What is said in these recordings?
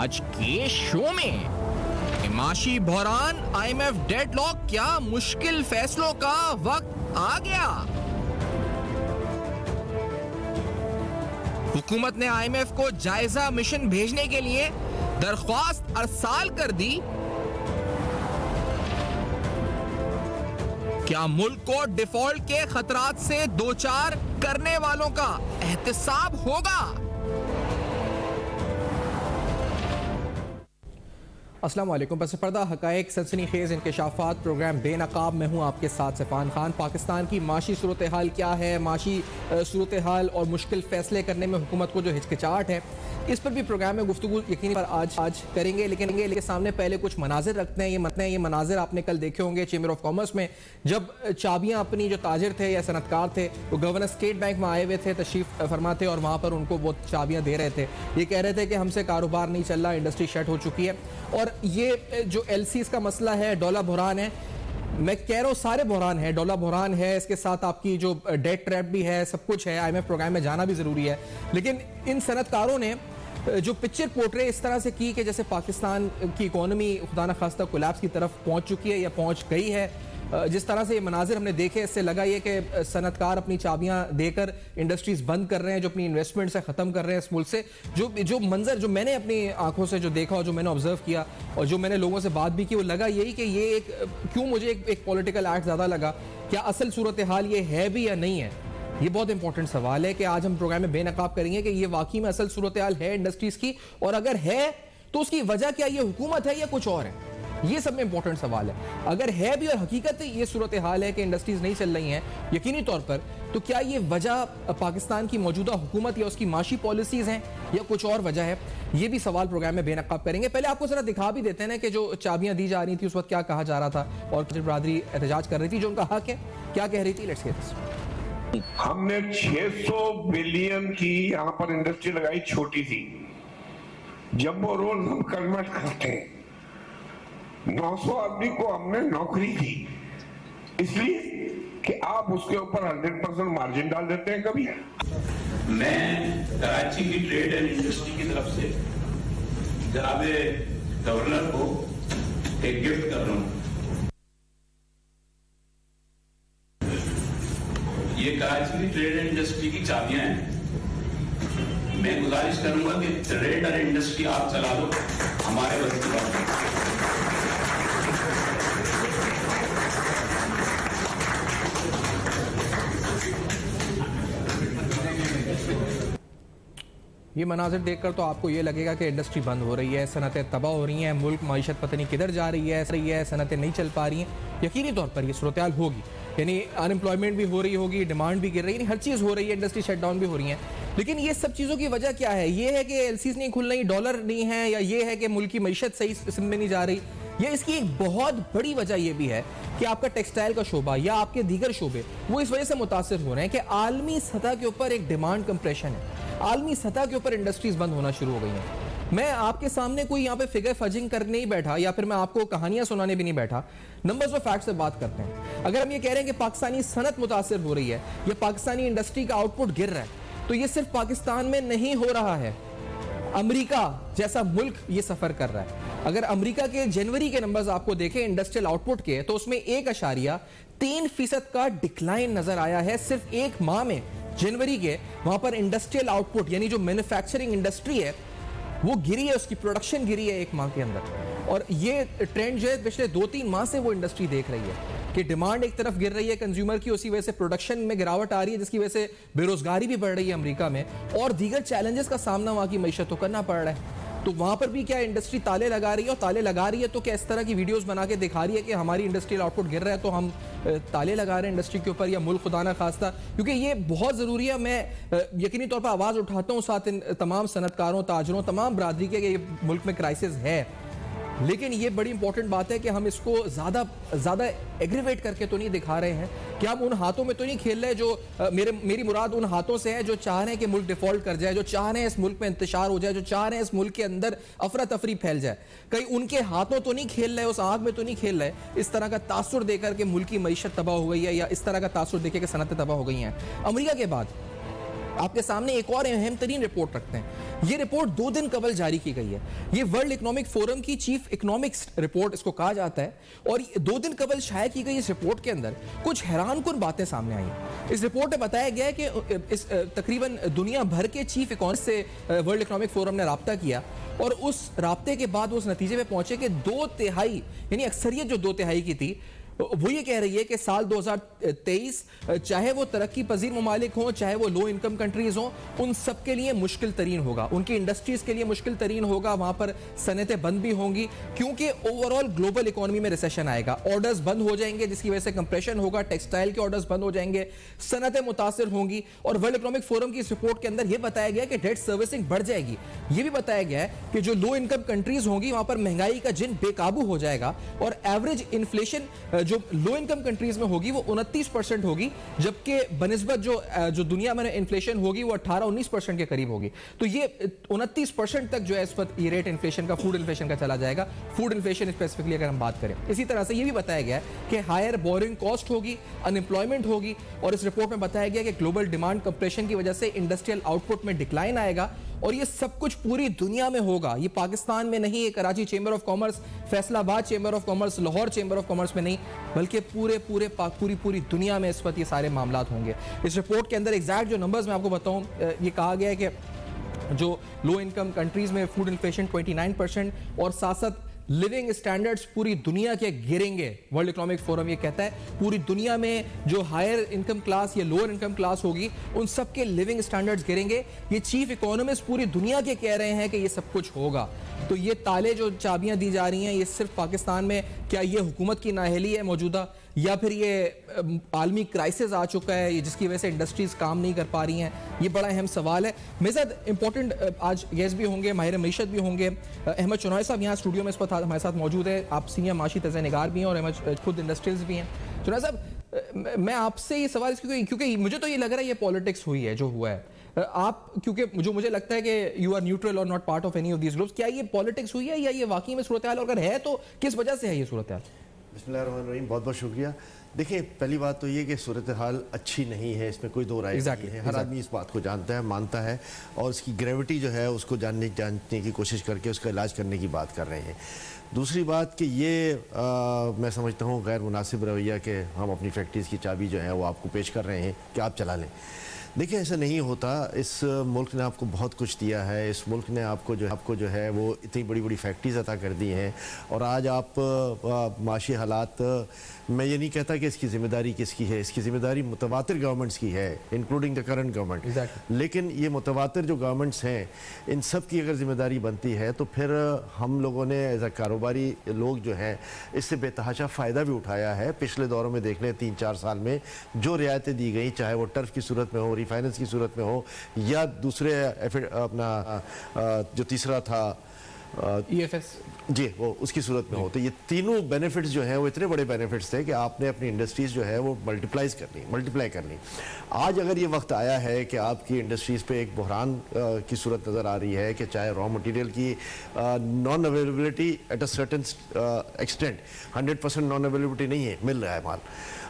आज के शो में माशी बहरान, आईएमएफ डेडलॉक, क्या मुश्किल फैसलों का वक्त आ गया। हुकूमत ने आईएमएफ को जायजा मिशन भेजने के लिए दरख्वास्त अरसाल कर दी। क्या मुल्क को डिफॉल्ट के खतरात से दो चार करने वालों का एहतसाब होगा। अस्सलाम वालेकुम। बस पर्दा हकायक सनसनीखेज इंकशाफात प्रोग्राम बेनकाब में हूँ आपके साथ सिफान खान। पाकिस्तान की माशी सूरत हाल क्या है, माशी सूरत हाल और मुश्किल फैसले करने में हुकूमत को जो हिचकिचाहट है, इस पर भी प्रोग्राम में गुफ्तगू यकीनी पर आज करेंगे। लेकिन सामने पहले कुछ मनाजिर रखते हैं। ये मनाजिर आपने कल देखे होंगे चेंबर ऑफ कॉमर्स में, जब चाबियाँ अपनी जो ताजिर थे या सनतकार थे वो गवर्नर स्टेट बैंक में आए हुए थे, तशरीफ फरमा थे, और वहाँ पर उनको वो चाबियाँ दे रहे थे। ये कह रहे थे कि हमसे कारोबार नहीं चल रहा, इंडस्ट्री शट हो चुकी है। और ये जो एलसीज का मसला है, डॉलर बहरान है, मैं कह रहा हूँ सारे बहरान है, डॉलर बहरान है, इसके साथ आपकी जो डेट ट्रैप भी है, सब कुछ है। आईएमएफ प्रोग्राम में जाना भी जरूरी है। लेकिन इन सनतकारों ने जो पिक्चर पोर्ट्रे इस तरह से की कि जैसे पाकिस्तान की इकोनॉमी खुदा न खास्ता कोलैप्स की तरफ पहुंच चुकी है या पहुंच गई है, जिस तरह से ये मनाजिर हमने देखे, इससे लगा ये कि सनतकार अपनी चाबियां देकर इंडस्ट्रीज बंद कर रहे हैं, जो अपनी इन्वेस्टमेंट से ख़त्म कर रहे हैं इस मुल्क से। जो मंजर जो मैंने अपनी आंखों से जो देखा और जो मैंने ऑब्जर्व किया और जो मैंने लोगों से बात भी की, वो लगा यही कि ये क्यों मुझे एक पॉलिटिकल एक्ट ज़्यादा लगा। क्या असल सूरत हाल ये है भी या नहीं है, ये बहुत इंपॉर्टेंट सवाल है कि आज हम प्रोग्राम में बेनकाब करेंगे कि ये वाकई में असल सूरत हाल है इंडस्ट्रीज की, और अगर है तो उसकी वजह क्या, ये हुकूमत है या कुछ और है। ये सब में इंपॉर्टेंट सवाल है। अगर है भी और हकीकत ये सूरत हाल है कि इंडस्ट्रीज नहीं चल रही हैं यकीनी तौर पर, तो क्या ये वजह पाकिस्तान की मौजूदा हुकूमत या उसकी माशी पॉलिसीज हैं या कुछ और वजह है, ये भी सवाल प्रोग्राम में बेनकाब करेंगे। पहले आपको जरा दिखा भी देते हैं ना कि जो चाबियां दी जा रही थी उस वक्त क्या कहा जा रहा था और बरादरी एहतजाज कर रही थी, जो उनका हक है, क्या कह रही थी। Let's hear this. हमने 600 बिलियन की यहाँ पर इंडस्ट्री लगाई, छोटी सी। जब वो रोल हम कन्वर्ट करते हैं, 900 आदमी को हमने नौकरी दी, इसलिए कि आप उसके ऊपर 100% मार्जिन डाल देते हैं। कभी मैं कराची की ट्रेड एंड इंडस्ट्री की तरफ से जनाब गवर्नर को एक गिफ्ट कर रहा हूं। ये कराची की ट्रेड एंड इंडस्ट्री की चाबियां हैं। मैं गुजारिश करूंगा कि ट्रेड और इंडस्ट्री आप चला दो, हमारे बस की बात है। ये मनाजिर देखकर तो आपको ये लगेगा कि इंडस्ट्री बंद हो रही है, सनतें तबाह हो रही हैं, मुल्क माईशत पता नहीं किधर जा रही है, सनतें नहीं चल पा रही हैं। यकीनी तौर पर ये सूरत हाल होगी, यानी अनएम्प्लॉयमेंट भी हो रही होगी, डिमांड भी गिर रही है, हर चीज़ हो रही है, इंडस्ट्री शटडाउन भी हो रही है। लेकिन ये सब चीज़ों की वजह क्या है? ये है कि एलसीज नहीं खुल रही, डॉलर नहीं है, या ये है कि मुल्क की मीशत सही किस्म में नहीं जा रही, या इसकी एक बहुत बड़ी वजह यह भी है कि आपका टेक्सटाइल का शोबा या आपके दीगर शोबे वो इस वजह से मुतासर हो रहे हैं कि आलमी सतह के ऊपर एक डिमांड कंप्रेशन है, आलमी सतह के ऊपर इंडस्ट्रीज बंद होना शुरू हो गई हैं। मैं आपके सामने कोई यहाँ पे फिगर फजिंग करने नहीं बैठा, या फिर मैं आपको कहानियां सुनाने भी नहीं बैठा, नंबर्स और फैक्ट से बात करते हैं। अगर हम ये कह रहे हैं कि पाकिस्तानी सनत मुतासर हो रही है या पाकिस्तानी इंडस्ट्री का आउटपुट गिर रहा है, तो ये सिर्फ पाकिस्तान में नहीं हो रहा है, अमेरिका जैसा मुल्क ये सफर कर रहा है। अगर अमेरिका के जनवरी के नंबर्स आपको देखें इंडस्ट्रियल आउटपुट के, तो उसमें 1.3% का डिक्लाइन नजर आया है सिर्फ एक माह में, जनवरी के। वहां पर इंडस्ट्रियल आउटपुट यानी जो मैन्युफैक्चरिंग इंडस्ट्री है वो गिरी है, उसकी प्रोडक्शन गिरी है एक माह के अंदर। और ये ट्रेंड जो है पिछले 2-3 माह से वो इंडस्ट्री देख रही है कि डिमांड एक तरफ गिर रही है कंज्यूमर की, उसी वजह से प्रोडक्शन में गिरावट आ रही है, जिसकी वजह से बेरोजगारी भी बढ़ रही है अमेरिका में, और दीगर चैलेंजेस का सामना वहां की मईशत को करना पड़ रहा है। तो वहां पर भी क्या इंडस्ट्री ताले लगा रही है, और ताले लगा रही है तो क्या इस तरह की वीडियोस बना के दिखा रही है कि हमारी इंडस्ट्रियल आउटपुट गिर रहा है तो हम ताले लगा रहे हैं इंडस्ट्री के ऊपर, या मुल्क खुदा ना खास्ता। क्योंकि ये बहुत ज़रूरी है। मैं यकीनी तौर पर आवाज़ उठाता हूँ साथ इन तमाम सनतकारों, ताजरों, तमाम बरादरी के, ये मुल्क में क्राइसिस है, लेकिन ये बड़ी इंपॉर्टेंट बात है कि हम इसको ज़्यादा एग्रीवेट करके तो नहीं दिखा रहे हैं, कि हम उन हाथों में तो नहीं खेल रहे जो मेरी मुराद उन हाथों से है जो चाह रहे हैं कि मुल्क डिफॉल्ट कर जाए, जो चाह रहे हैं इस मुल्क में इंतशार हो जाए, जो चाह रहे हैं इस मुल्क के अंदर अफरा तफरी फैल जाए। कहीं उनके हाथों तो नहीं खेल रहे, उस आग में तो नहीं खेल रहे, इस तरह का तासुर देकर के मुल्क की मईशत तबाह हो गई है, या इस तरह का तासुर देकर के सनतें तबाह हो गई हैं। अमेरिका के बाद आपके सामने एक और अहम तरीन रिपोर्ट रखते हैं। ये रिपोर्ट 2 दिन कबल जारी की गई है। ये वर्ल्ड इकोनॉमिक फोरम की चीफ इकोनॉमिक्स रिपोर्ट इसको कहा जाता है, और 2 दिन कबल शाया की गई इस रिपोर्ट के अंदर कुछ हैरानकुन बातें सामने आई। इस रिपोर्ट में बताया गया है कि इस तकरीबन दुनिया भर के चीफ इकोनॉमिस्ट से वर्ल्ड इकोनॉमिक फोरम ने राब्ता किया, और उस राब्ते के बाद वो उस नतीजे पे पहुंचे कि 2/3 यानी अक्सरियत जो 2/3 की थी वो ये कह रही है कि साल 2023 चाहे वो तरक्की पजीर ममालिक हों, चाहे वो लो इनकम कंट्रीज हों, उन सब के लिए मुश्किल तरीन होगा। उनकी इंडस्ट्रीज के लिए मुश्किल तरीन होगा, वहां पर सनतें बंद भी होंगी, क्योंकि ओवरऑल ग्लोबल इकोनॉमी में रिसेशन आएगा, ऑर्डर्स बंद हो जाएंगे, जिसकी वजह से कंप्रेशन होगा, टेक्सटाइल के ऑर्डर्स बंद हो जाएंगे, सनतें मुतासिर होंगी। और वर्ल्ड इकोनॉमिक फोरम की इस रिपोर्ट के अंदर यह बताया गया कि डेट सर्विसिंग बढ़ जाएगी। यह भी बताया गया है कि जो लो इनकम कंट्रीज होंगी वहां पर महंगाई का जिन बेकाबू हो जाएगा, और एवरेज इन्फ्लेशन जो लो इनकम कंट्रीज में होगी वो 29% होगी, जबकि बनिस्बत जो दुनिया में इन्फ्लेशन होगी वो 18-19% के करीब होगी। तो ये 29% तक जो है इस वक्त ये रेट इन्फ्लेशन का, फूड इन्फ्लेशन का चला जाएगा। फूड इन्फ्लेशन स्पेसिफिकली अगर हम बात करें, इसी तरह से ये भी बताया गया है कि हायर बोरिंग कॉस्ट होगी, अनएम्प्लॉयमेंट होगी, और इस रिपोर्ट में बताया गया कि ग्लोबल डिमांड कंप्रेशन की वजह से इंडस्ट्रियल आउटपुट में डिक्लाइन आएगा, और ये सब कुछ पूरी दुनिया में होगा। ये पाकिस्तान में नहीं, ये Karachi chamber of commerce, Faisalabad chamber of commerce, Lahore chamber of commerce में नहीं, बल्कि पूरी दुनिया में इस वक्त ये सारे मामलात होंगे। इस रिपोर्ट के अंदर एग्जैक्ट जो नंबर्स मैं आपको बताऊं, ये कहा गया है कि जो लो इनकम कंट्रीज में फूड इन्फ्लेशन 29%, और साथ साथ लिविंग स्टैंडर्ड्स पूरी दुनिया के गिरेंगे। वर्ल्ड इकोनॉमिक फोरम ये कहता है पूरी दुनिया में जो हायर इनकम क्लास या लोअर इनकम क्लास होगी उन सब के लिविंग स्टैंडर्ड्स गिरेंगे। ये चीफ इकोनॉमिस्ट पूरी दुनिया के कह रहे हैं कि ये सब कुछ होगा। तो ये ताले जो चाबियां दी जा रही हैं, ये सिर्फ पाकिस्तान में, क्या ये हुकूमत की नाअहली है मौजूदा, या फिर ये आलमी क्राइसिस आ चुका है ये जिसकी वजह से इंडस्ट्रीज काम नहीं कर पा रही हैं? ये बड़ा अहम सवाल है। मेरे साथ इंपॉर्टेंट आज गेस्ट भी होंगे, माहिर मईशत भी होंगे। अहमद चुनॉय साहब यहाँ स्टूडियो में इस वक्त हमारे साथ मौजूद है। आप सीनियर माशी तज़ निगार भी हैं और अहमद खुद इंडस्ट्रियल्स भी हैं। चुनॉय साहब, मैं आपसे ये सवाल क्योंकि मुझे तो ये लग रहा है ये पॉलिटिक्स हुई है जो हुआ है। आप, क्योंकि मुझे लगता है कि यू आर न्यूट्रल और not part of any of these groups, क्या ये पॉलिटिक्स हुई है या ये वाकई में सूरत हाल, अगर है तो किस वजह से है ये सूरत हाल? बिस्मिल्लाहिर्रहमानिर्रहीम, बहुत बहुत शुक्रिया। देखिए, पहली बात तो ये कि सूरत हाल अच्छी नहीं है, इसमें कोई दो राय नहीं है। हर आदमी इस बात को जानता है, मानता है, और उसकी ग्रेविटी जो है उसको जानने की कोशिश करके उसका इलाज करने की बात कर रहे हैं। दूसरी बात कि ये मैं समझता हूँ गैर मुनासिब रवैया कि हम अपनी फैक्ट्रीज़ की चाबी जो है वो आपको पेश कर रहे हैं कि आप चला लें। देखिए, ऐसा नहीं होता। इस मुल्क ने आपको बहुत कुछ दिया है। इस मुल्क ने आपको जो है वो इतनी बड़ी बड़ी फैक्ट्रीज अता कर दी हैं, और आज आप माशी हालात, मैं ये नहीं कहता कि इसकी ज़िम्मेदारी किसकी है, इसकी ज़िम्मेदारी मुतवातिर गवर्नमेंट्स की है, इंक्लूडिंग द करंट गवर्नमेंट। लेकिन ये मुतवातिर जो गवर्नमेंट्स हैं, इन सब की अगर ज़िम्मेदारी बनती है तो फिर हम लोगों ने एज अ कारोबारी लोग जो हैं इससे बेतहाशा फ़ायदा भी उठाया है। पिछले दौरों में देख लें, 3-4 साल में जो रियायतें दी गई, चाहे वो टर्फ की सूरत में हो, फाइनेंस की सूरत में हो, या दूसरे अपना जो तीसरा था EFS जी, वो उसकी सूरत में हो, तो ये तीनों बेनिफिट्स जो हैं वो इतने बड़े बेनिफिट्स थे कि आपने अपनी इंडस्ट्रीज जो है वो मल्टीप्लाई करनी। आज अगर ये वक्त आया है कि आपकी इंडस्ट्रीज पे एक बहरान की सूरत नज़र आ रही है कि चाहे रॉ मटेरियल की non availability at a certain extent, 100% non availability नहीं है, मिल रहा है माल,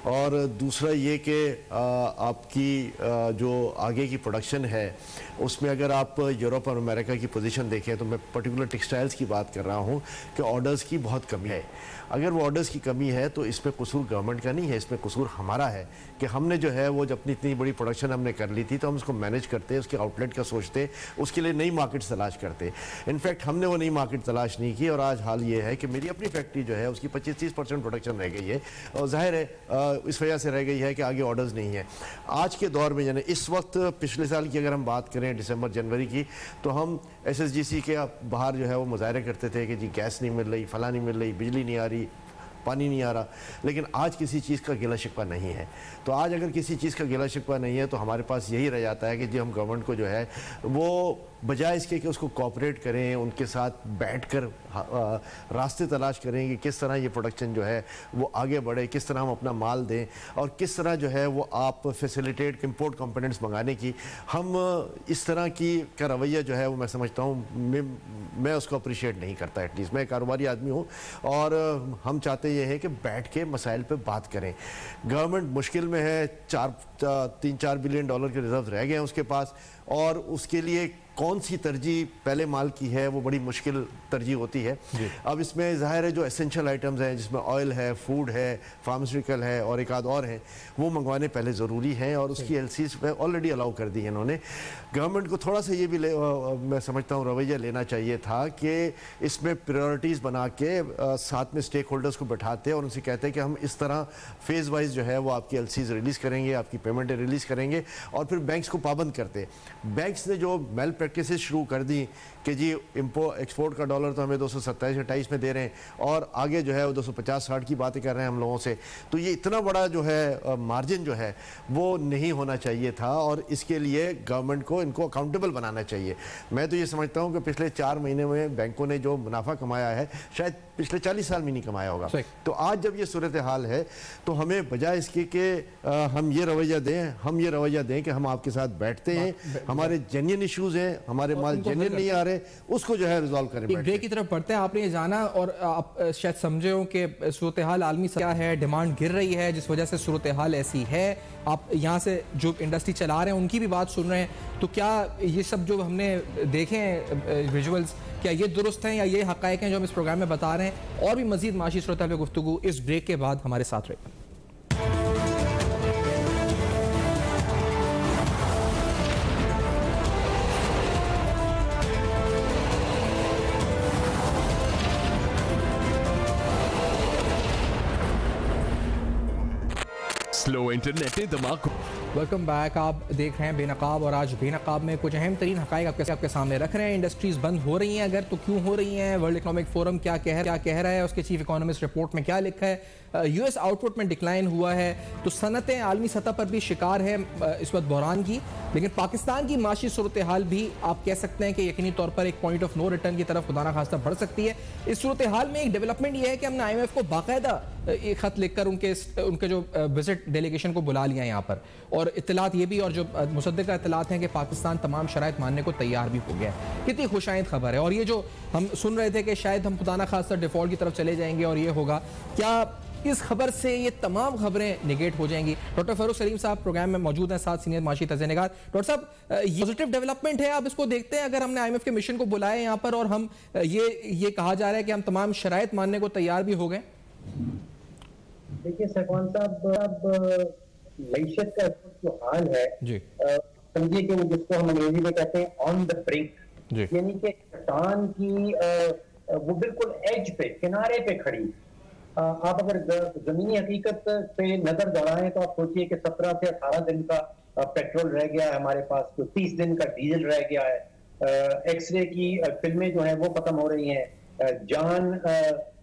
और दूसरा ये कि आपकी जो आगे की प्रोडक्शन है उसमें अगर आप यूरोप और अमेरिका की पोजीशन देखें, तो मैं पर्टिकुलर टेक्सटाइल्स की बात कर रहा हूँ कि ऑर्डर्स की बहुत कमी है। अगर वो ऑर्डर्स की कमी है तो इसमें कसूर गवर्नमेंट का नहीं है, इसमें कसूर हमारा है कि हमने जो है वो जब अपनी इतनी बड़ी प्रोडक्शन हमने कर ली थी तो हम उसको मैनेज करते, उसके आउटलेट का सोचते, उसके लिए नई मार्केट तलाश करते। इनफैक्ट हमने वो नई मार्केट तलाश नहीं की, और आज हाल ये है कि मेरी अपनी फैक्ट्री जो है उसकी 25-30% प्रोडक्शन रह गई है, और जाहिर है इस वजह से रह गई है कि आगे ऑर्डर्स नहीं है। आज के दौर में यानी इस वक्त, पिछले साल की अगर हम बात करें दिसंबर जनवरी की, तो हम SSGC के बाहर जो है वो मुजाहरे करते थे कि जी गैस नहीं मिल रही, फला नहीं मिल रही, बिजली नहीं आ रही, पानी नहीं आ रहा। लेकिन आज किसी चीज़ का गिला शिकवा नहीं है। तो आज अगर किसी चीज़ का गिला शिकवा नहीं है तो हमारे पास यही रह जाता है कि जी हम गवर्नमेंट को जो है वो बजाय इसके कि उसको कॉपरेट करें, उनके साथ बैठकर रास्ते तलाश करें कि किस तरह ये प्रोडक्शन जो है वो आगे बढ़े, किस तरह हम अपना माल दें और किस तरह जो है वो आप फैसिलिटेट इंपोर्ट कंपोनेंट्स मंगाने की, हम इस तरह की का रवैया जो है वो मैं समझता हूँ मैं उसको अप्रिशिएट नहीं करता। एटलीस्ट मैं कारोबारी आदमी हूँ और हम चाहते ये हैं कि बैठ के मसाइल पे बात करें। गवर्नमेंट मुश्किल में है, 3-4 बिलियन डॉलर के रिजर्व रह गए हैं उसके पास और उसके लिए कौन सी तरजीह पहले माल की है वो बड़ी मुश्किल तरजीह होती है। अब इसमें ज़ाहिर है जो एसेंशियल आइटम्स हैं जिसमें ऑयल है, फूड है, फार्मास्यूटिकल है और एक आध और हैं, वो मंगवाने पहले ज़रूरी हैं और उसकी एलसीज पे ऑलरेडी अलाउ कर दी है इन्होंने। गवर्नमेंट को थोड़ा सा ये भी मैं समझता हूँ रवैया लेना चाहिए था कि इसमें प्रायोरिटीज़ बना के साथ में स्टेक होल्डर्स को बैठाते और उनसे कहते हैं कि हम इस तरह फेज़ वाइज जो है वो आपकी एलसीज रिलीज़ करेंगे, आपकी पेमेंटें रिलीज़ करेंगे और फिर बैंक्स को पाबंद करते। बैंक्स ने जो मेल प्रैक्टिसेस शुरू कर दी कि जी एक्सपोर्ट का डॉलर तो हमें 227-28 में दे रहे हैं और आगे जो है वो 250-60 की बातें कर रहे हैं हम लोगों से, तो ये इतना बड़ा जो है मार्जिन जो है वो नहीं होना चाहिए था और इसके लिए गवर्नमेंट को इनको अकाउंटेबल बनाना चाहिए। मैं तो ये समझता हूँ कि पिछले 4 महीने में बैंकों ने जो मुनाफा कमाया है शायद पिछले 40 साल में नहीं कमाया होगा। तो आज जब ये सूरत हाल है तो हमें बजाय इसके कि हम ये रवैया दें कि हम आपके साथ बैठते हैं, हमारे जेन्युइन इश्यूज हैं, हमारे माल जेन्युइन नहीं आ रहे, उसको जो है रिजॉल्व करें। एक ब्रेक की तरफ बढ़ते हैं। आपने ये जाना और आप शायद समझे हो कि सूरत हाल आलमी क्या है, डिमांड गिर रही है जिस वजह से सूरत हाल ऐसी है। आप यहाँ से जो इंडस्ट्री चला रहे हैं उनकी भी बात सुन रहे हैं, तो क्या ये सब जो हमने देखे हैं विजुअल्स, क्या ये दुरुस्त हैं या ये हकायक हैं जो हम इस प्रोग्राम में बता रहे हैं? और भी मजीद माशी सूरत हाल पे गुफ्तगू इस ब्रेक के बाद हमारे साथ रहे। स्लो इंटरनेट ने दिमाग। Welcome back. आप देख रहे हैं बेनकाब और आज बेनकाब में कुछ अहम तरीन हकायक आपके सामने रख रहे हैं। इंडस्ट्रीज बंद हो रही हैं, अगर तो क्यों हो रही हैं? वर्ल्ड इकोनॉमिक फोरम क्या कह रहा है, उसके चीफ इकोनॉमिस्ट रिपोर्ट में क्या लिखा है? यूएस आउटपुट में डिक्लाइन हुआ है, तो सनतें आलमी सतह पर भी शिकार है इस वक्त बहरान की। लेकिन पाकिस्तान की माशी सूरत हाल भी आप कह सकते हैं कि यकीनी तौर पर एक पॉइंट ऑफ नो रिटर्न की तरफ खुदा ना खास्ता बढ़ सकती है। इस सूरत हाल में एक डेवलपमेंट यह है कि हमने IMF को बाकायदा एक खत लिखकर उनके जो विजिट डेलीगेशन को बुला लिया यहाँ पर, और इत्तलात ये भी और जो मुसद्दिका इत्तलात हैं कि पाकिस्तान तमाम शराइत मानने को तैयार भी हो गया है। कितनी खुशाइंद खबर है। और ये जो हम सुन रहे थे कि शायद हम खुदा ना खास्ता डिफॉल्ट की तरफ चले जाएंगे और ये होगा, क्या इस खबर से ये तमाम खबरें नेगेट हो जाएंगी? डॉक्टर फरूख सलीम साहब प्रोग्राम में मौजूद हैं, साथ सीनियर माशी तज़्ज़ियाकार। डॉक्टर साहब, ये पॉजिटिव डेवलपमेंट है, आप इसको देखते हैं? अगर हमने IMF के मिशन को बुलाया यहाँ पर और हम ये कहा जा रहा है कि हम तमाम शराइत मानने को तैयार भी हो गए। देखिए सहवान साहब, मईशत का जो हाल है समझिए कि जिसको हम अंग्रेजी में कहते हैं ऑन द ब्रिंक, यानी कि चट्टान की वो बिल्कुल एज पे, किनारे पे खड़ी। आप अगर जमीनी हकीकत पे नजर दौड़ाएं तो आप सोचिए कि 17 से 18 दिन का पेट्रोल रह गया है हमारे पास, तो 30 दिन का डीजल रह गया है। एक्सरे की फिल्में जो हैं वो खत्म हो रही हैं। जान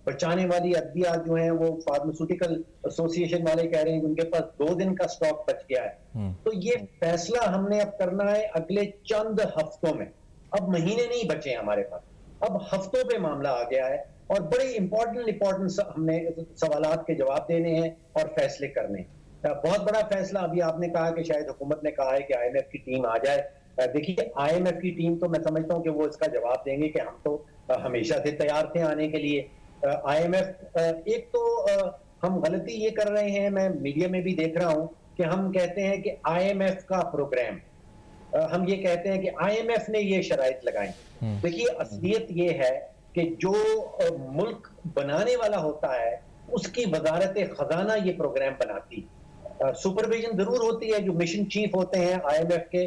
बचाने वाली अद्वियात जो हैं वो फार्मास्यूटिकल एसोसिएशन वाले कह रहे हैं कि उनके पास 2 दिन का स्टॉक बच गया है। तो ये फैसला हमने अब करना है अगले चंद हफ्तों में। अब महीने नहीं बचे हैं हमारे पास, अब हफ्तों पे मामला आ गया है और बड़े इंपॉर्टेंट हमने सवालात के जवाब देने हैं और फैसले करने हैं। बहुत बड़ा फैसला अभी आपने कहा कि शायद हुकूमत ने कहा है कि IMF की टीम आ जाए। देखिए IMF की टीम तो मैं समझता हूं कि वो इसका जवाब देंगे कि हम तो हमेशा से तैयार थे आने के लिए। IMF एक तो हम गलती ये कर रहे हैं, मैं मीडिया में भी देख रहा हूं कि हम कहते हैं कि IMF का प्रोग्राम, हम ये कहते हैं कि IMF ने ये शराइत लगाई। देखिए असलियत ये है कि जो मुल्क बनाने वाला होता है उसकी वजारत खजाना ये प्रोग्राम बनाती। सुपरविजन जरूर होती है, जो मिशन चीफ होते हैं IMF के,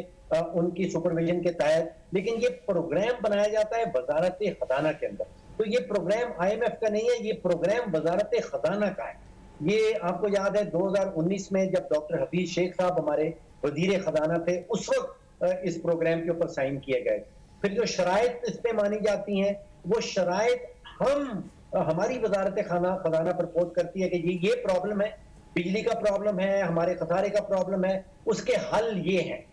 उनकी सुपरविजन के तहत, लेकिन ये प्रोग्राम बनाया जाता है वजारत खजाना के अंदर। तो ये प्रोग्राम IMF का नहीं है, ये प्रोग्राम वजारत खजाना का है। ये आपको याद है 2019 में जब डॉक्टर हफीज शेख साहब हमारे वजीर खजाना थे, उस वक्त इस प्रोग्राम के ऊपर साइन किए गए। फिर जो शराइत इस पे मानी जाती हैं वो शराइत हमारी वजारत खजाना प्रपोज करती है कि ये प्रॉब्लम है, बिजली का प्रॉब्लम है, हमारे खसारे का प्रॉब्लम है, उसके हल ये हैं।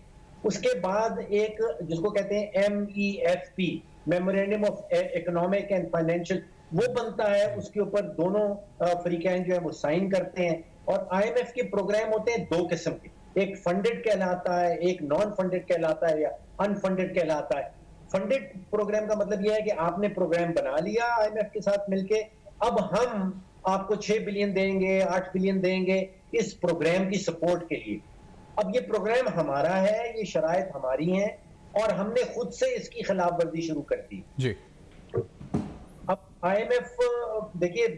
उसके बाद एक जिसको कहते हैं MEFP, memorandum of economic and financial, वो बनता है। उसके ऊपर दोनों अफ्रीकैन जो है वो साइन करते हैं। और IMF के प्रोग्राम होते हैं दो किस्म के, एक फंडेड कहलाता है, एक नॉन फंडेड कहलाता है या अनफंडेड कहलाता है। फंडेड प्रोग्राम का मतलब यह है कि आपने प्रोग्राम बना लिया IMF के साथ मिलके, अब हम आपको 6 बिलियन देंगे, 8 बिलियन देंगे इस प्रोग्राम की सपोर्ट के लिए। अब ये प्रोग्राम हमारा है, ये शराइत हमारी हैं और हमने खुद से इसकी खिलाफ वर्जी शुरू कर दी जी। अब IMF देखिए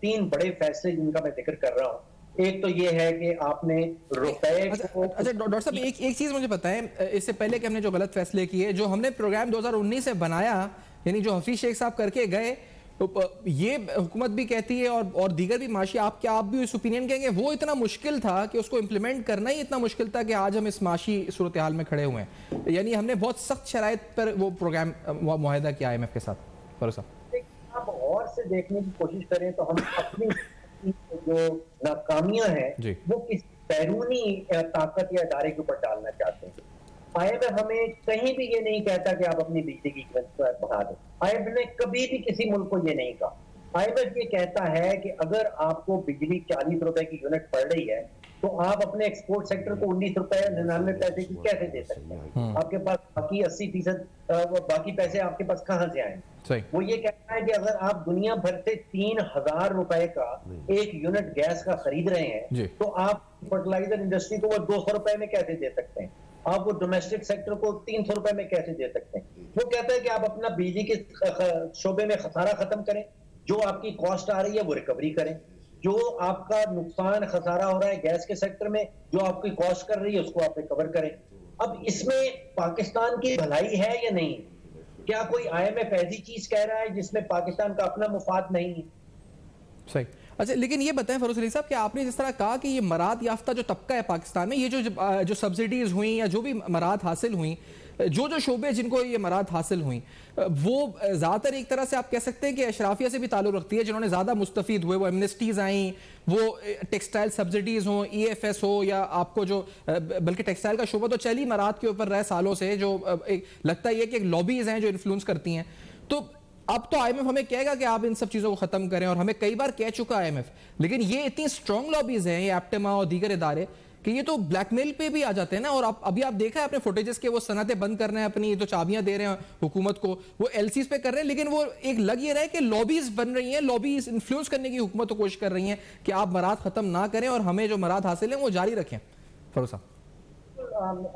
3 बड़े फैसले जिनका मैं जिक्र कर रहा हूं। एक तो ये है कि आपने रुपए अच्छा डॉक्टर साहब, एक चीज मुझे बताएं, इससे पहले कि हमने जो गलत फैसले किए, जो हमने प्रोग्राम 2019 से बनाया, यानी जो हफीज शेख साहब करके गए, ये हुकूमत भी कहती है और दीगर भी माशी, आप भी इस ओपिनियन कहेंगे वो इतना मुश्किल था कि उसको इंप्लीमेंट करना ही इतना मुश्किल था कि आज हम इस माशी सूरत हाल में खड़े हुए हैं? यानी हमने बहुत सख्त शराइत पर वो प्रोग्राम मुआहिदा किया IMF के साथ। भरोसा आप और से देखने की कोशिश करें तो हम अपनी जो नाकामियां हैं वो किस बैरूनी ताकत या इदारे के ऊपर डालना चाहते हैं। IMF हमें कहीं भी ये नहीं कहता कि आप अपनी बिजली की कीमत बढ़ा दें। IMF ने कभी भी किसी मुल्क को ये नहीं कहा। IMF ये कहता है कि अगर आपको बिजली 40 रुपए की यूनिट पड़ रही है तो आप अपने एक्सपोर्ट सेक्टर को 19 रुपए 99 पैसे की कैसे दे सकते हैं? आपके पास बाकी 80% बाकी पैसे आपके पास कहां से आए? वो ये कहता है कि अगर आप दुनिया भर से 3000 रुपए का एक यूनिट गैस का खरीद रहे हैं तो आप फर्टिलाइजर इंडस्ट्री को वो 200 रुपए में कैसे दे सकते हैं? आप वो डोमेस्टिक सेक्टर को 300 रुपए में कैसे दे सकते हैं? वो कहता है कि आप अपना बिजली के शोबे में खसारा खत्म करें, जो आपकी कॉस्ट आ रही है वो रिकवरी करें, जो आपका नुकसान खसारा हो रहा है गैस के सेक्टर में, जो आपकी कॉस्ट कर रही है उसको आप रिकवर करें। अब इसमें पाकिस्तान की भलाई है या नहीं? क्या कोई IMF ऐसी चीज कह रहा है जिसमें पाकिस्तान का अपना मुफाद नहीं है? सही। अच्छा, लेकिन ये बताएं फरोज अली साहब कि आपने जिस तरह कहा कि ये मराद याफ्ता जो तबका है पाकिस्तान में, ये जो सब्सिडीज हुई या जो भी मराद हासिल हुई, जो शोबे जिनको ये मराद हासिल हुई, वो ज़्यादातर एक तरह से आप कह सकते हैं कि अशराफिया से भी ताल्लुक़ रखती है, जिन्होंने ज़्यादा मुस्तफ़ीद हुए, वो एमनेस्टीज़ आई, वो टेक्सटाइल सब्सिडीज़ हों, EFS हो, या आपको जो बल्कि टेक्सटाइल का शोबा तो चल ही मराद के ऊपर रहा सालों से, जो लगता ही है कि एक लॉबीज़ हैं जो इन्फ्लुएंस करती हैं। तो अब तो IMF हमें कहेगा कि आप इन सब चीज़ों को ख़त्म करें, और हमें कई बार कह चुका है IMF, लेकिन ये इतनी स्ट्रॉन्ग लॉबीज़ हैं, ये एप्टेमा और दीगर इदारे, कि ये तो ब्लैकमेल पे भी आ जाते हैं ना। और अभी आप देखा है अपने फुटेजेस के, वो सनतें बंद कर रहे हैं, अपनी तो चाबियां दे रहे हैं हुकूमत को, वो LCs पे कर रहे हैं, लेकिन वो एक लग ये रहा है कि लॉबीज बन रही हैं, लॉबीज इन्फ्लुएंस करने की हुकूमत को कोशिश कर रही हैं कि आप मराद खत्म ना करें और हमें जो मराद हासिल है वो जारी रखें। फरोसा,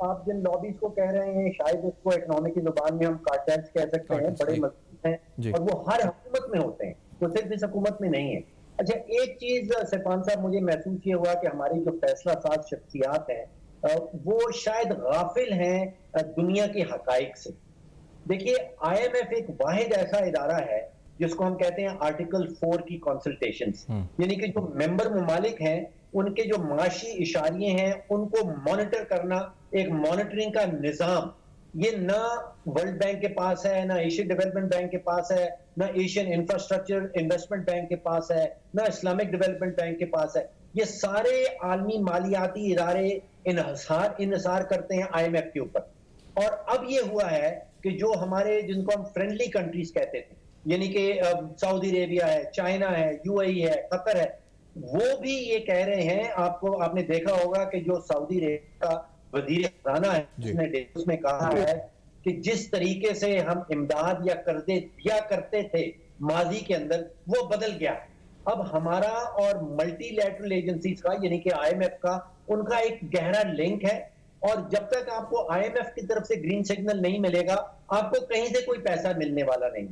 आप जिन लॉबीज को कह रहे हैं, शायद उसको इकोनॉमिक की जुबान में हम कार्टेल्स कह सकते हैं, बड़े मजबूत हैं और वो हर हुकूमत में होते हैं, वो सिर्फ इस हुकूमत में नहीं है। अच्छा, एक चीज सरफान साहब मुझे महसूस ये हुआ कि हमारी जो फैसला साज शख्सियात हैं वो शायद गाफिल हैं दुनिया के हकाइक से। देखिए, IMF एक वाहिद ऐसा इदारा है जिसको हम कहते हैं आर्टिकल 4 की कंसल्टेशंस, यानी कि जो मेंबर ममालिक हैं उनके जो माशी इशारे हैं उनको मॉनिटर करना, एक मॉनिटरिंग का निजाम, ये ना वर्ल्ड बैंक के पास है, ना एशियन डेवलपमेंट बैंक के पास है, ना एशियन इंफ्रास्ट्रक्चर इन्वेस्टमेंट बैंक के पास है, ना इस्लामिक डेवलपमेंट बैंक के पास है। ये सारे आलमी मालियाती इदारे इन्हिसार करते हैं IMF के ऊपर। और अब ये हुआ है कि जो हमारे जिनको हम फ्रेंडली कंट्रीज कहते थे, यानी कि सऊदी अरेबिया है, चाइना है, UAE है, कतर है, वो भी ये कह रहे हैं, आपने देखा होगा कि जो सऊदी अरेबिया का वजीर खजाना है उसने डेवोस में कहा है कि जिस तरीके से हम इमदाद या कर्जे दिया करते थे माजी के अंदर, वो बदल गया। अब हमारा और मल्टीलैटरल एजेंसीज का, यानी कि IMF का, उनका एक गहरा लिंक है। और जब तक आपको IMF की तरफ से ग्रीन सिग्नल नहीं मिलेगा, आपको कहीं से कोई पैसा मिलने वाला नहीं।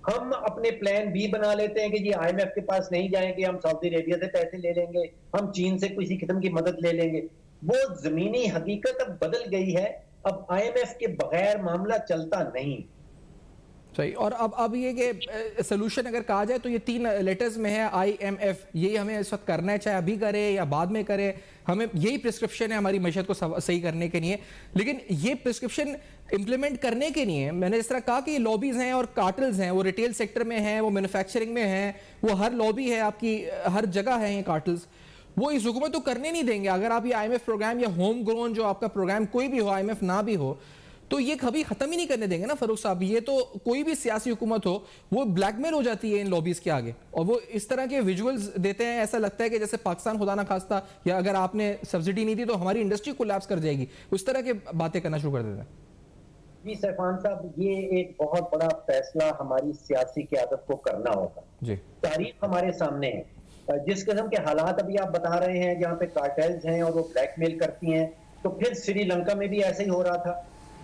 हम अपने प्लान B बना लेते हैं कि जी IMF के पास नहीं जाएंगे, हम सऊदी अरेबिया से पैसे ले लेंगे, हम चीन से किसी किस्म की मदद ले लेंगे। वो जमीनी हकीकत अब बदल गई है, अब IMF के बगैर मामला चलता नहीं। सही। और अब ये कि सोल्यूशन अगर कहा जाए तो ये 3 लेटर्स में है IMF, यही हमें इस वक्त करना है, चाहे अभी करे या बाद में करे, हमें यही प्रिस्क्रिप्शन है हमारी मैशत को सही करने के लिए। लेकिन ये प्रिस्क्रिप्शन इंप्लीमेंट करने के लिए मैंने जिस तरह कहा कि ये लॉबीज हैं और कार्टल्स हैं, वो रिटेल सेक्टर में हैं, वो मैन्युफैक्चरिंग में हैं, वो हर लॉबी है आपकी, हर जगह है ये कार्टल्स। वो इस हुकूमत तो करने नहीं देंगे। अगर आप ये IMF प्रोग्राम या होम ग्रोन जो आपका प्रोग्राम कोई भी हो, IMF ना भी हो, तो ये कभी खत्म ही नहीं करने देंगे ना फरूख साहब। ये तो कोई भी सियासी हुकूमत हो वो ब्लैकमेल हो जाती है इन लॉबीज के आगे, और वो इस तरह के विजुअल्स देते हैं, ऐसा लगता है कि जैसे पाकिस्तान खुदा ना खास्ता या अगर आपने सब्सिडी नहीं दी तो हमारी इंडस्ट्री कोलैप्स कर जाएगी, उस तरह की बातें करना शुरू कर देते हैं। जी सैफान साहब, ये एक बहुत बड़ा फैसला हमारी सियासी क़यादत को करना होगा जी। तारीख हमारे सामने है, जिस किस्म के हालात अभी आप बता रहे हैं जहाँ पे कार्टेल्स हैं और वो ब्लैकमेल करती हैं, तो फिर श्रीलंका में भी ऐसे ही हो रहा था,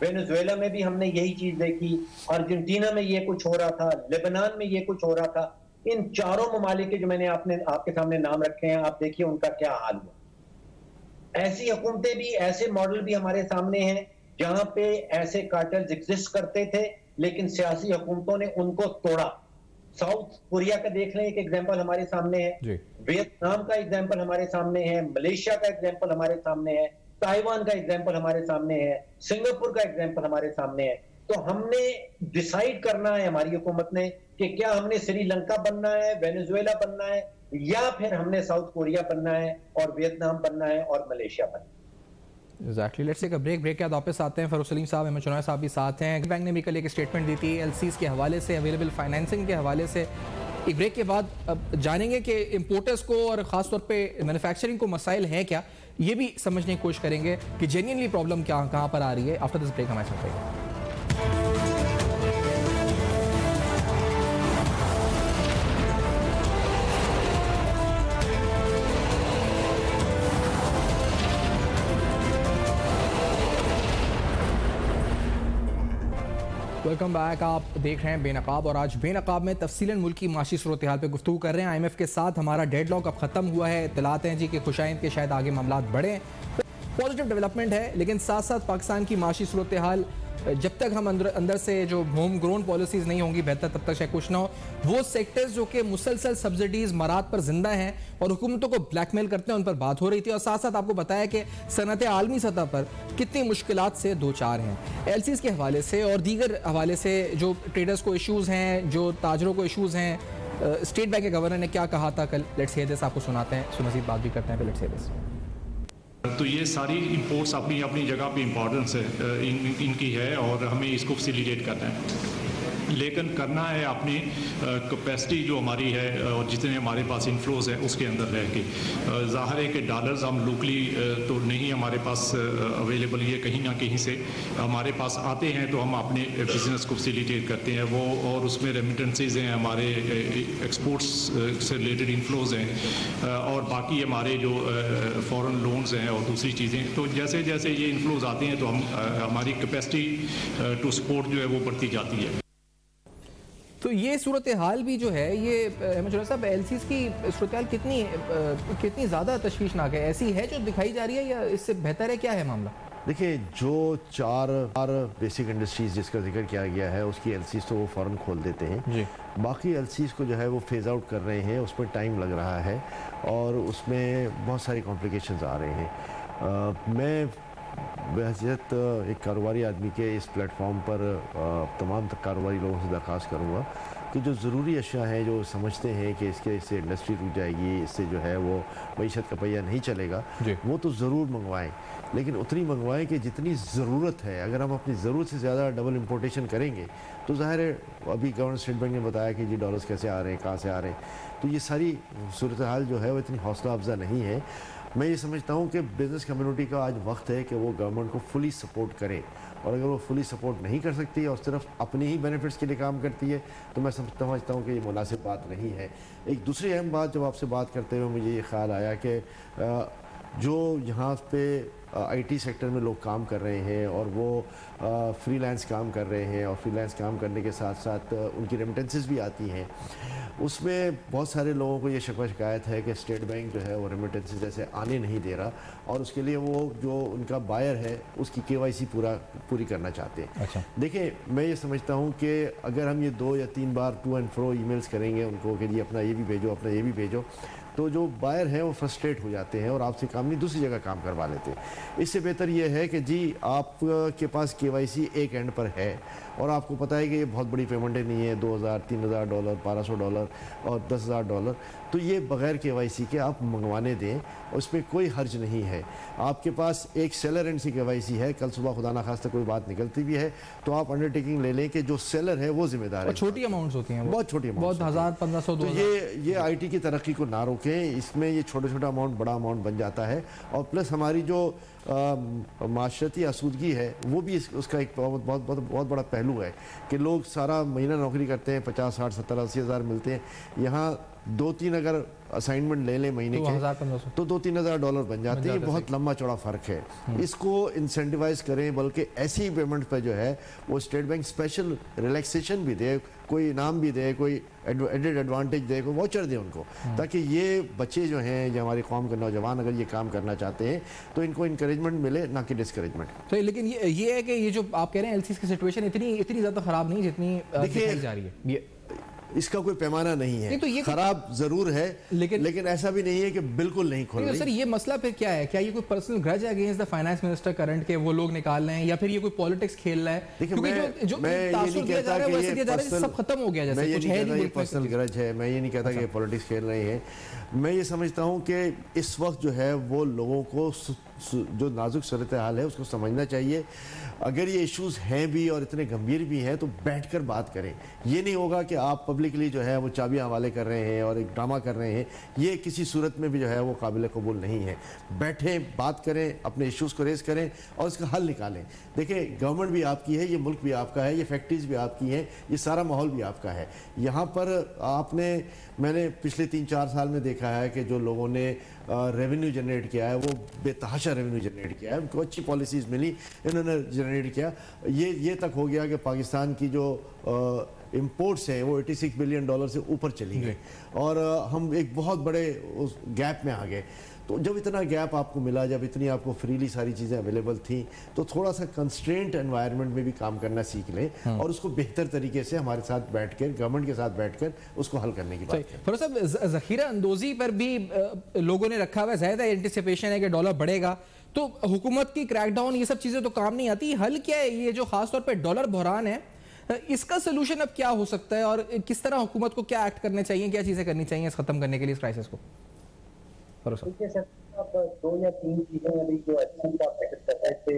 वेनेजुएला में भी हमने यही चीज देखी, अर्जेंटीना में ये कुछ हो रहा था, लेबनान में ये कुछ हो रहा था। इन चारों ममालिक के जो मैंने आपके सामने नाम रखे हैं, आप देखिए उनका क्या हाल हुआ। ऐसी हुकूमतें भी, ऐसे मॉडल भी हमारे सामने हैं जहां पे ऐसे कार्टेल्स एग्जिस्ट करते थे लेकिन सियासी हुकूमतों ने उनको तोड़ा। साउथ कोरिया का देख लें, एक एग्जांपल हमारे सामने है, वियतनाम का एग्जांपल हमारे सामने है, मलेशिया का एग्जांपल हमारे सामने है, ताइवान का एग्जांपल हमारे सामने है, सिंगापुर का एग्जांपल हमारे सामने है। तो हमने डिसाइड करना है, हमारी हुकूमत ने, कि क्या हमने श्रीलंका बनना है, वेनेजुएला बनना है, या फिर हमने साउथ कोरिया बनना है और वियतनाम बनना है और मलेशिया बनना है। Exactly. Let's take a break. Break के बाद वापस आते हैं। फरूख सलीम साहब, अहमद चुनाव साहब भी साथ हैं। बैंक ने भी कल एक स्टेटमेंट दी थी LCs के हवाले से, अवेलेबल फाइनेंसिंग के हवाले से। एक ब्रेक के बाद अब जानेंगे कि इंपोर्टर्स को और ख़ासतौर पे मैन्युफैक्चरिंग को मसाइल हैं क्या, ये भी समझने की कोशिश करेंगे कि जेन्युइनली प्रॉब्लम कहाँ पर आ रही है। आफ्टर दिस ब्रेक हमारे साथ रहेगा। Welcome back. आप देख रहे हैं बेनकाब, और आज बेनकाब में तफसीलन मुल्क की माशी सूरत हाल पर गुफ्तगू कर रहे हैं। IMF के साथ हमारा डेडलॉक अब ख़त्म हुआ है। इत्तलात हैं जी कि खुशाइंद के शायद आगे मामलात बढ़े, पॉजिटिव डेवलपमेंट है, लेकिन साथ साथ पाकिस्तान की माशी सूरत हाल जब तक हम अंदर से जो होम ग्रोन पॉलिसीज़ नहीं होंगी बेहतर, तब तक शायद कुछ ना हो। वो सेक्टर्स जो कि मुसलसल सब्सिडीज़ मराद पर जिंदा हैं और हुकूमतों को ब्लैकमेल करते हैं, उन पर बात हो रही थी। और साथ साथ आपको बताया कि सनअतें आलमी सतह पर कितनी मुश्किलात से दो चार हैं। LCs के हवाले से और दीगर हवाले से जो ट्रेडर्स को इशूज़ हैं, जो ताजरों को इशूज़ हैं, स्टेट बैंक के गवर्नर ने क्या कहा था कल, लेट्स हियर दिस। आपको सुनाते हैं, उसमें मज़ीद बात भी करते हैं। Let's hear this. तो ये सारी इंपोर्ट्स अपनी अपनी जगह पे इम्पोर्टेंस है इनकी है और हमें इसको फैसिलिटेट करना है, लेकिन करना है अपनी कैपेसिटी जो हमारी है और जितने हमारे पास इन्फ्लोज है उसके अंदर रह के। ज़ाहिर है कि डॉलर्स हम लोकली तो नहीं हमारे पास अवेलेबल, ये कहीं ना कहीं से हमारे पास आते हैं तो हम अपने बिजनेस को फैसिलिटेट करते हैं वो, और उसमें रेमिटेंसेज हैं, हमारे एक्सपोर्ट्स से रिलेटेड इन्फ्लोज हैं, और बाकी हमारे जो फॉरेन लोन्स हैं और दूसरी चीज़ें। तो जैसे जैसे ये इन्फ्लोज आते हैं तो हम हमारी कैपेसिटी टू सपोर्ट जो है वो बढ़ती जाती है। तो ये सूरत हाल भी जो है, ये अहमद चुनाव साहब, LCs की सूरत हाल कितनी ज़्यादा तशवीशनाक है? ऐसी है जो दिखाई जा रही है या इससे बेहतर है? क्या है मामला? देखिए, जो चार बेसिक इंडस्ट्रीज जिसका जिक्र किया गया है उसकी LCs तो वो फ़ौरन खोल देते हैं जी। बाकी LCs को जो है वो फेज़ आउट कर रहे हैं, उसमें टाइम लग रहा है और उसमें बहुत सारी कॉम्प्लिकेशंस आ रहे हैं। मैं बहैसियत एक कारोबारी आदमी के इस प्लेटफॉर्म पर तमाम कारोबारी लोगों से दरख्वास्त करूँगा कि जो ज़रूरी अशिया हैं, जो समझते हैं कि इससे इंडस्ट्री रुक जाएगी, इससे जो है वो मईशत का पहिया नहीं चलेगा, वो तो ज़रूर मंगवाएं, लेकिन उतनी मंगवाएं कि जितनी ज़रूरत है। अगर हम अपनी ज़रूरत से ज़्यादा डबल इम्पोर्टेशन करेंगे तो ज़ाहिर है, अभी गवर्नर स्टेट बैंक ने बताया कि जी डॉलर्स कैसे आ रहे हैं, कहाँ से आ रहे हैं, तो ये सारी सूरत हाल जो है वो इतनी हौसला अफजा नहीं है। मैं ये समझता हूँ कि बिज़नेस कम्युनिटी का आज वक्त है कि वो गवर्नमेंट को फुली सपोर्ट करें, और अगर वो फुली सपोर्ट नहीं कर सकती और सिर्फ अपने ही बेनिफिट्स के लिए काम करती है तो मैं समझता हूँ कि ये मुनासिब बात नहीं है। एक दूसरी अहम बात, जब आपसे बात करते हुए मुझे ये ख्याल आया कि जो यहाँ पे IT सेक्टर में लोग काम कर रहे हैं और वो फ्रीलांस काम कर रहे हैं, और फ्रीलांस काम करने के साथ साथ उनकी रेमिटेंसेस भी आती हैं, उसमें बहुत सारे लोगों को ये शिकवा शिकायत है कि स्टेट बैंक जो है वो रेमिटेंसेस जैसे आने नहीं दे रहा, और उसके लिए वो जो उनका बायर है उसकी KYC पूरी करना चाहते हैं। अच्छा। देखिए, मैं ये समझता हूँ कि अगर हम ये 2 या 3 बार टू एंड फ्रो ईमेल्स करेंगे उनको कि जी अपना ये भी भेजो, अपना ये भी भेजो, तो जो बायर हैं वो फ्रस्ट्रेट हो जाते हैं और आपसे काम नहीं दूसरी जगह काम करवा लेते हैं। इससे बेहतर ये है कि जी आपके पास KYC एक एंड पर है और आपको पता है कि ये बहुत बड़ी पेमेंटें नहीं है, $2000, $3000, $1200 और $10,000, तो ये बगैर KYC के आप मंगवाने दें, उसमें कोई हर्ज नहीं है। आपके पास एक सेलर एंड सी KYC है, कल सुबह खुदा ना खास्ता कोई बात निकलती भी है तो आप अंडरटेकिंग ले लें कि जो सेलर है वो जिम्मेदार है। छोटी अमाउंट्स होती हैं, बहुत छोटी अमाउंट, बहुत 1000, 1500, 2000। तो ये IT की तरक्की को ना रोकें, इसमें ये छोटा छोटा अमाउंट बड़ा अमाउंट बन जाता है। और प्लस हमारी जो माशरती आसूदगी है वो भी उसका एक बहुत बड़ा पहलू है कि लोग सारा महीना नौकरी करते हैं, 50, 60, 70, 80 हज़ार मिलते हैं। यहाँ 2-3 अगर असाइनमेंट ले लें महीने के तो $2-3,000 बन जाते हैं। ये बहुत लंबा चौड़ा फ़र्क है। इसको इंसेंटिवाइज करें, बल्कि ऐसी पेमेंट पर जो है वो स्टेट बैंक स्पेशल रिलैक्सेशन भी दे, कोई इनाम भी दे, कोई एडेड एडवांटेज दे, कोई वाउचर दे उनको, ताकि ये बच्चे जो हैं, जो हमारी कौम के नौजवान अगर ये काम करना चाहते हैं तो इनको इंकरेजमेंट मिले, ना कि डिस्करेजमेंट। तो लेकिन ये है कि ये जो आप कह रहे हैं एलसीज की सिचुएशन इतनी ज़्यादा ख़राब नहीं जितनी दिखाई जा रही है। ये इसका कोई पैमाना नहीं है। तो ये खराब जरूर है, लेकिन ऐसा भी नहीं है कि बिल्कुल नहीं खोल रही। सर ये मसला फिर क्या है? क्या ये कोई पर्सनल ग्रज है against the finance minister current के, वो लोग निकाल रहे हैं, या फिर ये कोई पॉलिटिक्स खेल रहा है? देखिए सब खत्म हो गया, जैसे कुछ है नहीं। पर्सनल ग्रज है, मैं ये नहीं कहता कि पॉलिटिक्स खेल रहे हैं। मैं ये समझता हूँ कि इस वक्त जो है वो लोगों को जो नाजुक सूरत हाल है उसको समझना चाहिए। अगर ये इश्यूज हैं भी और इतने गंभीर भी हैं तो बैठकर बात करें। ये नहीं होगा कि आप पब्लिकली जो है वो चाबियां हवाले कर रहे हैं और एक ड्रामा कर रहे हैं। ये किसी सूरत में भी जो है वो काबिल कबूल नहीं है। बैठें, बात करें, अपने इश्यूज को रेज करें और इसका हल निकालें। देखिए, गवर्नमेंट भी आपकी है, ये मुल्क भी आपका है, ये फैक्ट्रीज भी आपकी हैं, ये सारा माहौल भी आपका है। यहाँ पर मैंने पिछले 3-4 साल में देखा है कि जो लोगों ने रेवेन्यू जनरेट किया है वो बेतहाशा रेवेन्यू जनरेट किया है। उनको अच्छी पॉलिसीज़ मिली, इन्होंने जनरेट किया। ये तक हो गया कि पाकिस्तान की जो इंपोर्ट्स हैं वो $86 बिलियन से ऊपर चली गई और हम एक बहुत बड़े उस गैप में आ गए। तो जब इतना गैप आपको मिला, जब इतनी आपको फ्रीली सारी चीज़ें अवेलेबल थी, तो थोड़ा सा कंस्ट्रेंट एनवायरनमेंट में भी काम करना सीख लें और उसको बेहतर तरीके से हमारे साथ बैठकर, गवर्नमेंट के साथ बैठकर उसको हल करने की बात करें। फरोज साहब, ज़ख़ीरा अंदोज़ी पर भी लोगों ने रखा हुआ है, ज़्यादा एंटिसिपेशन है कि डॉलर बढ़ेगा, तो हुकूमत की क्रैकडाउन ये सब चीज़ें तो काम नहीं आती। हल क्या है? ये जो खासतौर पर डॉलर बहरान है, इसका सोल्यूशन अब क्या हो सकता है और किस तरह हुकूमत को क्या एक्ट करने चाहिए, क्या चीज़ें करनी चाहिए ख़त्म करने के लिए इस क्राइसिस को? देखिए सर, आप 2 या 3 चीजें अभी जो एक्शन का पैकेट कर रहे थे,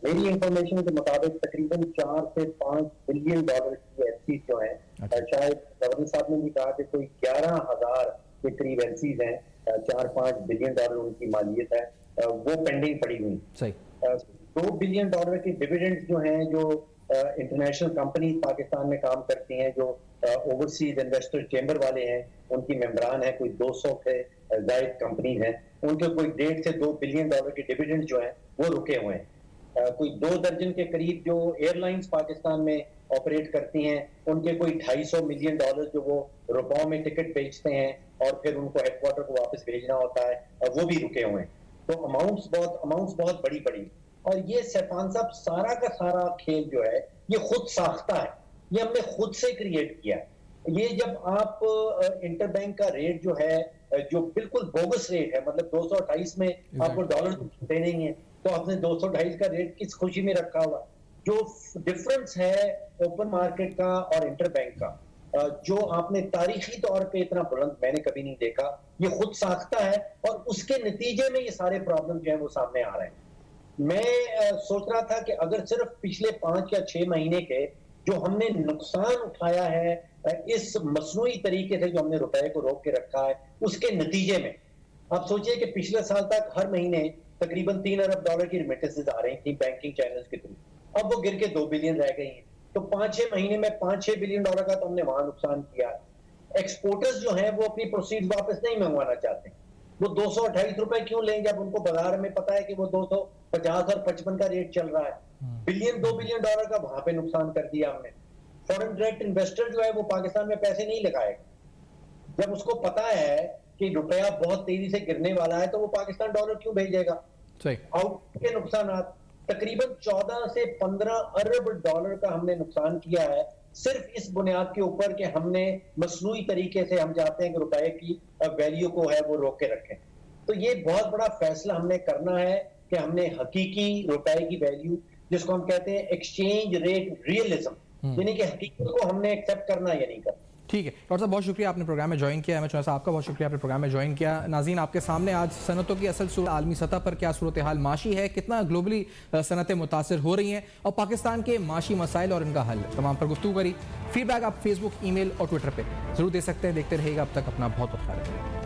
मेरी इंफॉर्मेशन के मुताबिक तकरीबन $4 से $5 बिलियन की एलसीज जो है, शायद गवर्नर साहब ने भी कहा कि कोई 11,000 के करीब एलसीज हैं, $4-5 बिलियन उनकी मालियत है, वो पेंडिंग पड़ी हुई। सही। $2 बिलियन के डिविडेंड्स जो हैं, जो इंटरनेशनल कंपनी पाकिस्तान में काम करती हैं, जो ओवरसीज इन्वेस्टर चेंबर वाले हैं, उनकी मेंबरान है, कोई 200 के जायद कंपनीज हैं, उनके कोई $1.5 से $2 बिलियन के डिविडेंड जो हैं वो रुके हुए हैं। कोई 2 दर्जन के करीब जो एयरलाइंस पाकिस्तान में ऑपरेट करती हैं, उनके कोई $250 मिलियन जो वो रुपयों में टिकट बेचते हैं और फिर उनको हेडक्वार्टर को वापस भेजना होता है, वो भी रुके हुए हैं। तो अमाउंट्स बहुत बड़ी बड़ी। और ये सैफान साहब, सारा का सारा खेल जो है ये खुद साख्ता है, ये हमने खुद से क्रिएट किया है। ये जब आप इंटरबैंक का रेट जो है, जो बिल्कुल बोगस रेट है, मतलब 228 में आपको डॉलर देने ही है, तो आपने 228 का रेट किस खुशी में रखा हुआ? जो डिफरेंस है ओपन मार्केट का और इंटरबैंक का, जो आपने तारीखी तौर पे इतना बुलंद मैंने कभी नहीं देखा, ये खुद साख्ता है और उसके नतीजे में ये सारे प्रॉब्लम जो है वो सामने आ रहे हैं। मैं सोच रहा था कि अगर सिर्फ पिछले 5 या 6 महीने के जो हमने नुकसान उठाया है इस मसनूई तरीके से जो हमने रुपए को रोक के रखा है, उसके नतीजे में आप सोचिए कि पिछले साल तक हर महीने तकरीबन $3 अरब की रिमिटेंसेस आ रही थी बैंकिंग चैनल्स के थ्रू, अब वो गिर के 2 बिलियन रह गई हैं। तो 5-6 महीने में $5-6 बिलियन का तो हमने वहां नुकसान किया। एक्सपोर्टर्स जो हैं वो अपनी प्रोसीड वापस नहीं मंगवाना चाहते, वो 228 रुपए क्यों लें जब उनको बाजार में पता है कि वो 250 और 55 का रेट चल रहा है। $2 बिलियन का वहां पे नुकसान कर दिया हमने। फॉरेन डायरेक्ट इन्वेस्टर जो है वो पाकिस्तान में पैसे नहीं लगाएगा, जब उसको पता है कि रुपया बहुत तेजी से गिरने वाला है तो वो पाकिस्तान डॉलर क्यों भेजेगा। आउट के नुकसान तकरीबन 14 से 15 अरब डॉलर का हमने नुकसान किया है, सिर्फ इस बुनियाद के ऊपर कि हमने मसनूई तरीके से हम चाहते हैं कि रुपए की वैल्यू को है वो रोक के रखें। तो ये बहुत बड़ा फैसला हमने करना है कि हमने हकीकी रुपए की वैल्यू, जिसको हम कहते हैं एक्सचेंज रेट रियलिज्म, यानी कि हकीकत को हमने एक्सेप्ट करना या नहीं करना। ठीक है डॉक्टर साहब, बहुत शुक्रिया आपने प्रोग्राम में ज्वाइन किया। मैं चौहान साहब आपका बहुत शुक्रिया आपने प्रोग्राम में ज्वाइन किया। नाज़रीन, आपके सामने आज सनतों की असल सूरत आलमी सतह पर क्या सूरत हाल माशी है, कितना ग्लोबली सनतें मुतासर हो रही हैं और पाकिस्तान के माशी मसाइल और इनका हल, तमाम पर गुफ्तगू करी। फीडबैक आप फेसबुक, ईमेल और ट्विटर पर जरूर दे सकते हैं। देखते रहिएगा, अब तक अपना बहुत ख्याल रखें।